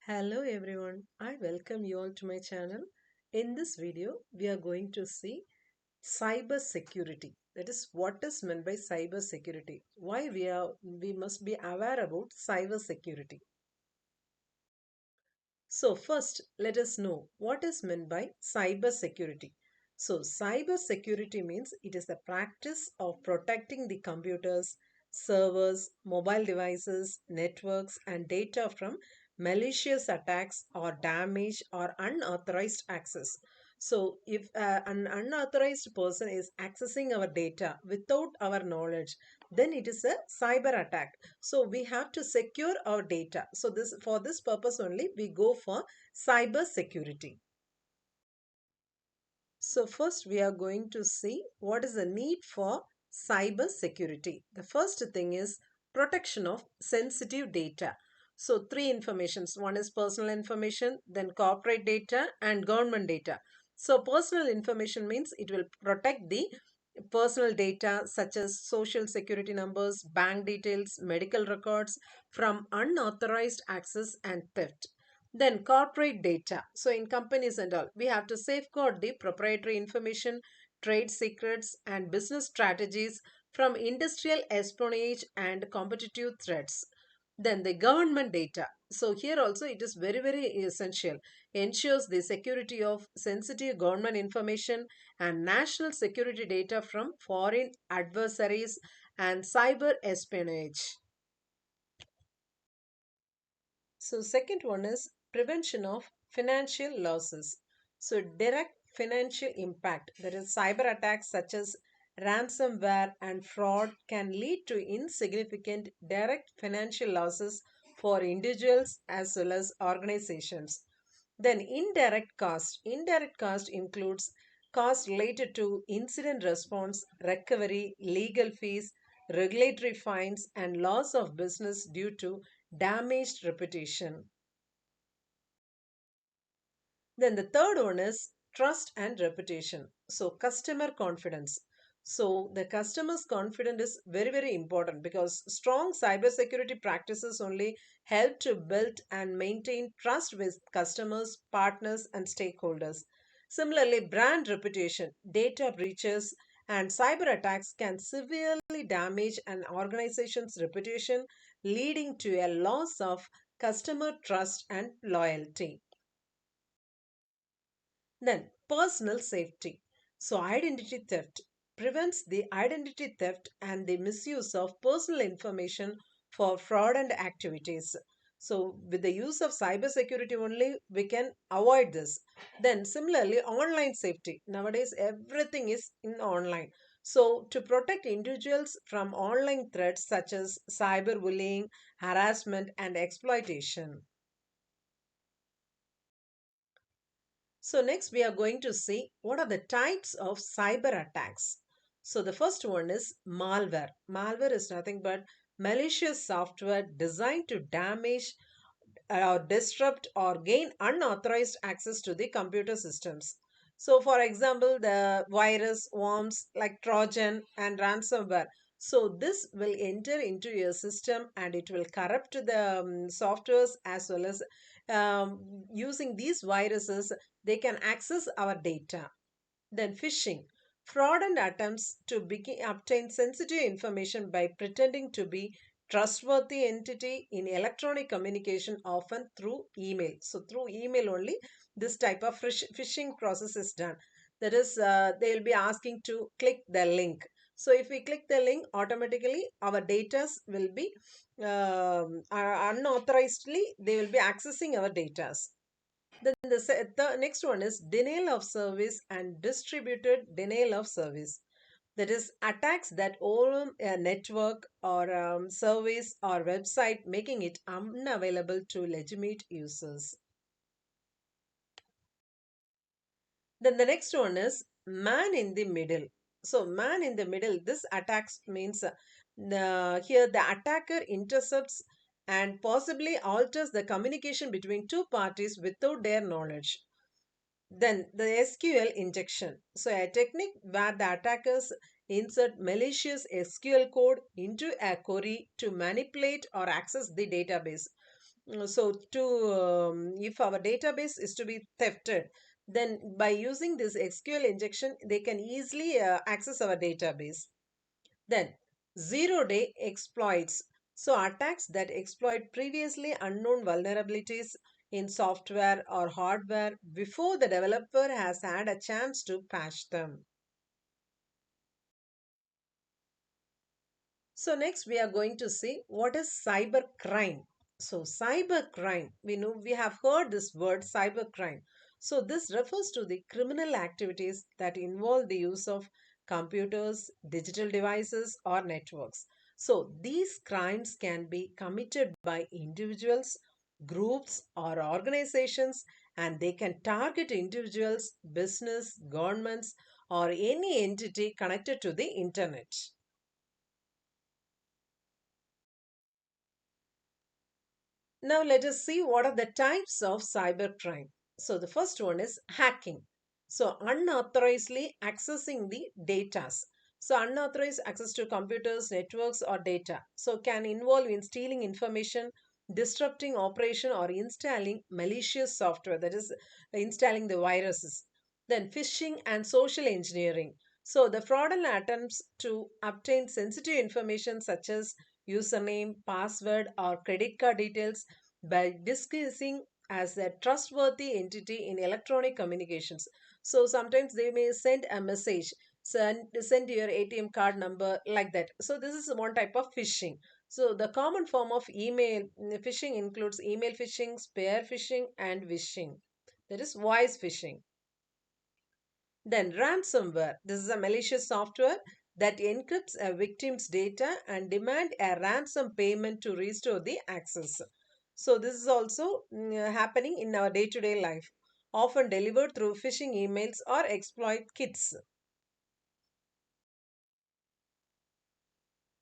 Hello everyone, I welcome you all to my channel. In this video, we are going to see cyber security. That is what is meant by cyber security. Why we must be aware about cyber security. So first, let us know what is meant by cyber security. So cyber security means it is the practice of protecting the computers, servers, mobile devices, networks and data from malicious attacks or damage or unauthorized access. So if an unauthorized person is accessing our data without our knowledge, then it is a cyber attack. So we have to secure our data. So this for this purpose only we go for cyber security. So first we are going to see what is the need for cyber security. The first thing is protection of sensitive data. So three informations. One is personal information, then corporate data and government data. So personal information means it will protect the personal data such as social security numbers, bank details, medical records from unauthorized access and theft. Then corporate data. So in companies and all, we have to safeguard the proprietary information, trade secrets and business strategies from industrial espionage and competitive threats. Then the government data. So here also it is very essential. Ensures the security of sensitive government information and national security data from foreign adversaries and cyber espionage. So second one is prevention of financial losses. So direct financial impact, that is cyber attacks such as ransomware and fraud can lead to insignificant direct financial losses for individuals as well as organizations. Then indirect cost. Indirect cost includes costs related to incident response, recovery, legal fees, regulatory fines, and loss of business due to damaged reputation. Then the third one is trust and reputation. So customer confidence. So the customer's confidence is very important because strong cybersecurity practices only help to build and maintain trust with customers, partners, and stakeholders. Similarly, brand reputation, data breaches, and cyber attacks can severely damage an organization's reputation, leading to a loss of customer trust and loyalty. Then, personal safety. So, identity theft prevents the identity theft and the misuse of personal information for fraudulent activities. So, with the use of cybersecurity only, we can avoid this. Then, similarly, online safety. Nowadays, everything is in online. So, to protect individuals from online threats such as cyberbullying, harassment, and exploitation. So next we are going to see what are the types of cyber attacks. So the first one is malware. Malware is nothing but malicious software designed to damage or disrupt or gain unauthorized access to the computer systems. So for example, the virus, worms like Trojan and ransomware. So this will enter into your system and it will corrupt the softwares as well as using these viruses, they can access our data. Then phishing. Fraud and attempts to obtain sensitive information by pretending to be trustworthy entity in electronic communication, often through email. So through email only this type of phishing process is done. That is, they will be asking to click the link. So if we click the link, automatically our data will be unauthorizedly they will be accessing our data. Then the next one is denial of service and distributed denial of service. That is attacks that own a network or service or website, making it unavailable to legitimate users. Then the next one is man in the middle. So man in the middle, this attacks means here the attacker intercepts and possibly alters the communication between two parties without their knowledge. Then the SQL injection. So a technique where the attackers insert malicious SQL code into a query to manipulate or access the database. So, if our database is to be thefted, then by using this SQL injection, they can easily access our database. Then, zero-day exploits. So, attacks that exploit previously unknown vulnerabilities in software or hardware before the developer has had a chance to patch them. So next we are going to see what is cybercrime. So cybercrime, we know we have heard this word cybercrime. So this refers to the criminal activities that involve the use of computers, digital devices or networks. So these crimes can be committed by individuals, groups or organizations, and they can target individuals, business, governments or any entity connected to the internet. Now let us see what are the types of cybercrime. So the first one is hacking. So unauthorizedly accessing the data. So unauthorized access to computers, networks or data. So can involve in stealing information, disrupting operation or installing malicious software, that is installing the viruses. Then phishing and social engineering. So the fraudulent attempts to obtain sensitive information such as username, password or credit card details by disguising as a trustworthy entity in electronic communications. So sometimes they may send a message, send your ATM card number like that. So this is one type of phishing. So the common form of email phishing includes email phishing, spear phishing, and wishing. That is voice phishing. Then ransomware. This is a malicious software that encrypts a victim's data and demand a ransom payment to restore the access. So this is also happening in our day-to-day life, often delivered through phishing emails or exploit kits.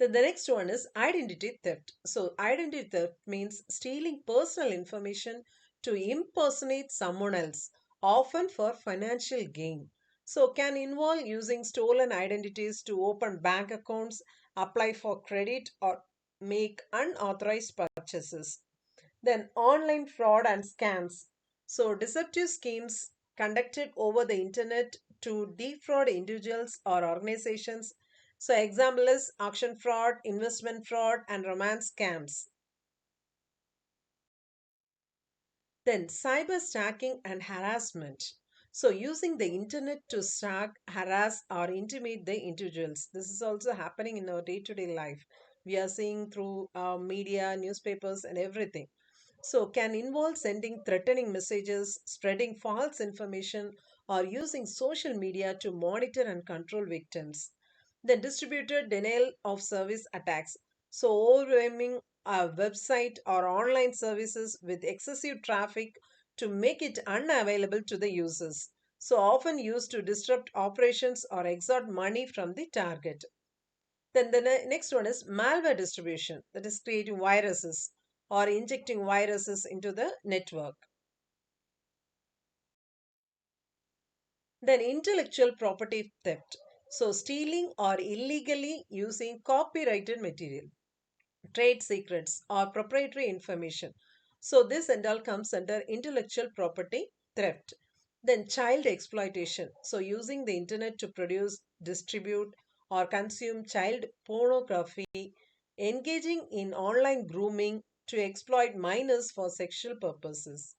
Then the next one is identity theft. So identity theft means stealing personal information to impersonate someone else, often for financial gain. So can involve using stolen identities to open bank accounts, apply for credit or make unauthorized purchases. Then online fraud and scams. So deceptive schemes conducted over the internet to defraud individuals or organizations. So example is auction fraud, investment fraud, and romance scams. Then cyber stacking and harassment. So using the internet to stalk, harass, or intimidate the individuals. This is also happening in our day-to-day life. We are seeing through media, newspapers, and everything. So can involve sending threatening messages, spreading false information, or using social media to monitor and control victims. The distributed denial of service attacks. So overwhelming a website or online services with excessive traffic to make it unavailable to the users. So often used to disrupt operations or extort money from the target. Then the next one is malware distribution, that is creating viruses or injecting viruses into the network. Then intellectual property theft. So stealing or illegally using copyrighted material, trade secrets or proprietary information. So this and all comes under intellectual property theft. Then child exploitation. So using the internet to produce, distribute or consume child pornography, engaging in online grooming to exploit minors for sexual purposes.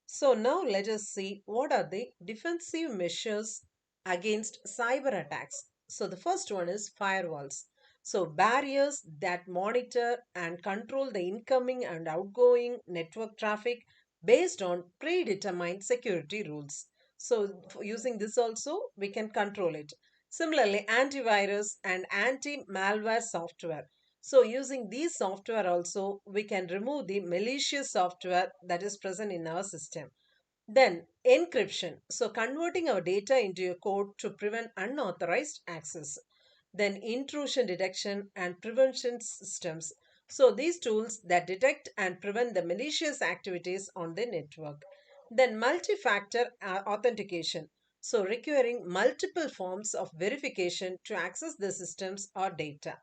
So now let us see what are the defensive measures against cyber attacks. So the first one is firewalls. So barriers that monitor and control the incoming and outgoing network traffic based on predetermined security rules. So using this also we can control it. Similarly, antivirus and anti-malware software. So using these software also, we can remove the malicious software that is present in our system. Then encryption. So converting our data into a code to prevent unauthorized access. Then intrusion detection and prevention systems. So these tools that detect and prevent the malicious activities on the network. Then multi-factor authentication. So requiring multiple forms of verification to access the systems or data.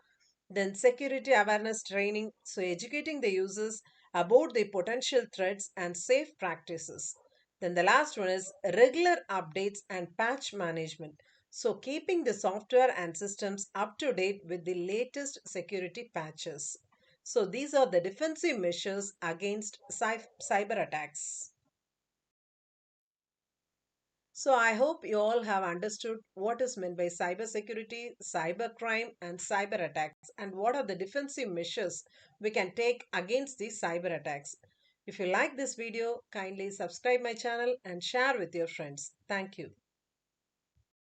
Then security awareness training, so educating the users about the potential threats and safe practices. Then the last one is regular updates and patch management. So keeping the software and systems up to date with the latest security patches. So these are the defensive measures against cyber attacks. So I hope you all have understood what is meant by cybersecurity, cybercrime, and cyber attacks, and what are the defensive measures we can take against these cyber attacks. If you like this video, kindly subscribe my channel and share with your friends. Thank you.